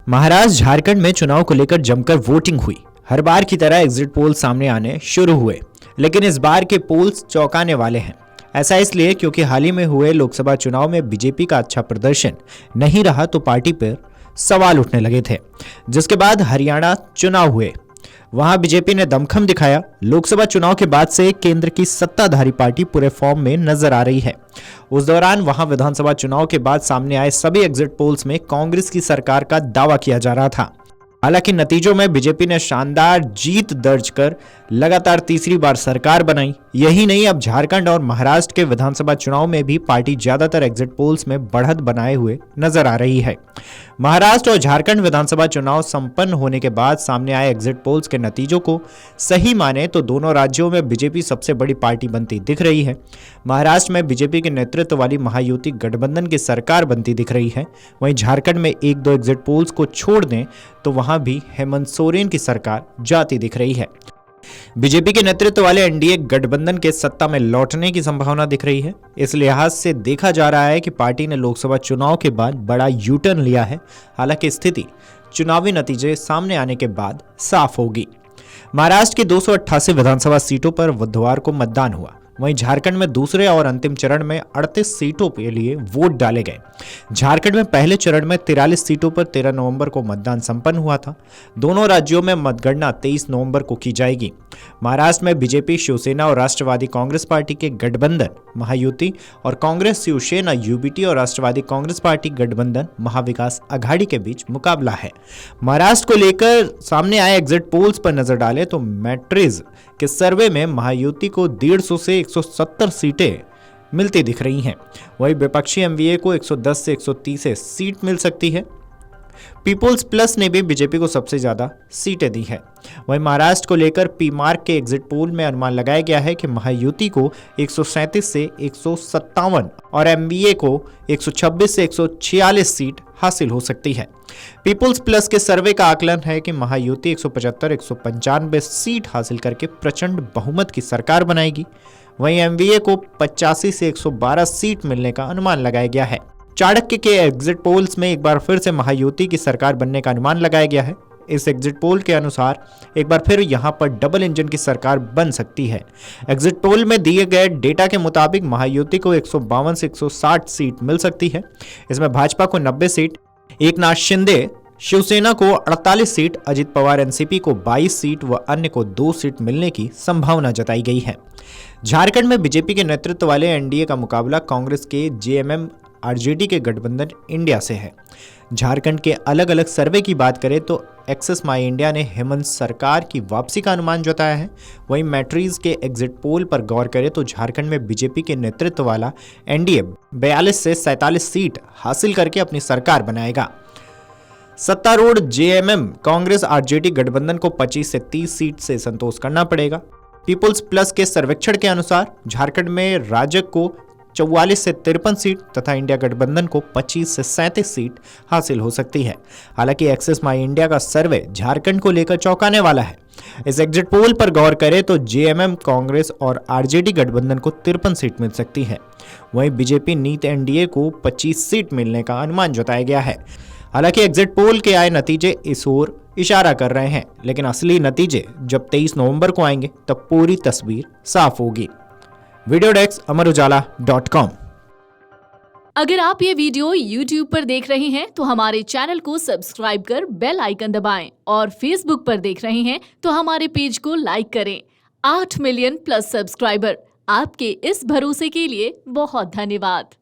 महाराष्ट्र झारखंड में चुनाव को लेकर जमकर वोटिंग हुई। हर बार की तरह एग्जिट पोल सामने आने शुरू हुए, लेकिन इस बार के पोल्स चौंकाने वाले हैं। ऐसा इसलिए क्योंकि हाल ही में हुए लोकसभा चुनाव में बीजेपी का अच्छा प्रदर्शन नहीं रहा तो पार्टी पर सवाल उठने लगे थे। जिसके बाद हरियाणा चुनाव हुए, वहां बीजेपी ने दमखम दिखाया। लोकसभा चुनाव के बाद से केंद्र की सत्ताधारी पार्टी पूरे फॉर्म में नजर आ रही है। उस दौरान वहां विधानसभा चुनाव के बाद सामने आए सभी एग्जिट पोल्स में कांग्रेस की सरकार का दावा किया जा रहा था। हालांकि नतीजों में बीजेपी ने शानदार जीत दर्ज कर लगातार तीसरी बार सरकार बनाई। यही नहीं, अब झारखंड और महाराष्ट्र के विधानसभा चुनाव में भी पार्टी ज्यादातर एग्जिट पोल्स में बढ़त बनाए हुए नजर आ रही है। महाराष्ट्र और झारखंड विधानसभा चुनाव संपन्न होने के बाद सामने आए एग्जिट पोल्स के नतीजों को सही माने तो दोनों राज्यों में बीजेपी सबसे बड़ी पार्टी बनती दिख रही है। महाराष्ट्र में बीजेपी के नेतृत्व वाली महायुति गठबंधन की सरकार बनती दिख रही है। वहीं झारखंड में एक दो एग्जिट पोल्स को छोड़ दें तो वहां भी हेमंत सोरेन की सरकार जाती दिख रही है। बीजेपी के नेतृत्व वाले एनडीए गठबंधन के सत्ता में लौटने की संभावना दिख रही है। इस लिहाज से देखा जा रहा है कि पार्टी ने लोकसभा चुनाव के बाद बड़ा यू टर्न लिया है। हालांकि स्थिति चुनावी नतीजे सामने आने के बाद साफ होगी। महाराष्ट्र की 288 विधानसभा सीटों पर बुधवार को मतदान हुआ। वहीं झारखंड में दूसरे और अंतिम चरण में 38 सीटों के लिए वोट डाले गए। झारखंड में पहले चरण में 43 सीटों पर 13 नवंबर को मतदान संपन्न हुआ था। दोनों राज्यों में मतगणना 23 नवंबर को की जाएगी। महाराष्ट्र में बीजेपी, शिवसेना और राष्ट्रवादी कांग्रेस पार्टी के गठबंधन महायुति और कांग्रेस शिवसेना यूबीटी और राष्ट्रवादी कांग्रेस पार्टी गठबंधन महाविकास आघाड़ी के बीच मुकाबला है। महाराष्ट्र को लेकर सामने आए एग्जिट पोल्स पर नजर डालें तो मैट्रिज के सर्वे में महायुति को 150 से 170 सीटें मिलती दिख रही हैं। वहीं विपक्षी एमवीए को 110 से 130 सीट मिल सकती है। पीपुल्स प्लस ने भी बीजेपी को सबसे ज्यादा सीटें दी है। वहीं महाराष्ट्र को लेकर पी मार्क के एग्जिट पोल में अनुमान लगाया गया है कि महायुति को 137 से 157 और एमवीए को 126 से 146 सीट हासिल हो सकती है। पीपुल्स प्लस के सर्वे का आकलन है कि महायुति 175-195 सीट हासिल करके प्रचंड बहुमत की सरकार बनाएगी। वहीं एमवीए को 85 से 112 सीट मिलने का अनुमान लगाया गया है। चाणक्य के एग्जिट पोल्स में एक बार फिर से महायुति की सरकार बनने का अनुमान लगाया गया है। इस एग्जिट पोल के अनुसार एक बार फिर यहां पर डबल इंजन की सरकार बन सकती है। एग्जिट पोल में दिए गए डेटा के मुताबिक महायुति को 152 से 160 सीट मिल सकती है। इसमें भाजपा को 90 सीट, एकनाथ शिंदे शिवसेना को 48 सीट, अजित पवार एनसीपी को 22 सीट व अन्य को 2 सीट मिलने की संभावना जताई गई है। झारखंड में बीजेपी के नेतृत्व वाले एनडीए का मुकाबला कांग्रेस के जेएमएम आरजेडी के गठबंधन इंडिया से है। झारखंड के अलग अलग सर्वे की बात करें तो एक्सेस माई इंडिया ने हेमंत सरकार की वापसी का अनुमान जताया है। वहीं मैट्रीज के एग्जिट पोल पर गौर करें तो झारखंड में बीजेपी के नेतृत्व वाला एनडीए 42 से 47 सीट हासिल करके अपनी सरकार बनाएगा। सत्तारूढ़ जेएमएम कांग्रेस आरजेडी गठबंधन को 25 से 30 सीट से संतोष करना पड़ेगा। पीपुल्स प्लस के सर्वेक्षण के अनुसार झारखंड में राजग को 44 से 53 सीट तथा इंडिया गठबंधन को 25 से 37 सीट हासिल हो सकती है। हालांकि एक्सेस माई इंडिया का सर्वे झारखंड को लेकर चौंकाने वाला है। इस एग्जिट पोल पर गौर करें तो जेएमएम कांग्रेस और आरजेडी गठबंधन को 53 सीट मिल सकती है। वहीं बीजेपी नीत एनडीए को 25 सीट मिलने का अनुमान जताया गया है। हालांकि एग्जिट पोल के आए नतीजे इस ओर इशारा कर रहे हैं, लेकिन असली नतीजे जब 23 नवंबर को आएंगे तब पूरी तस्वीर साफ होगी। वीडियो डेस्क अमरउजाला.com। अगर आप ये वीडियो YouTube पर देख रहे हैं तो हमारे चैनल को सब्सक्राइब कर बेल आइकन दबाएं और Facebook पर देख रहे हैं तो हमारे पेज को लाइक करें। 8 मिलियन प्लस सब्सक्राइबर, आपके इस भरोसे के लिए बहुत धन्यवाद।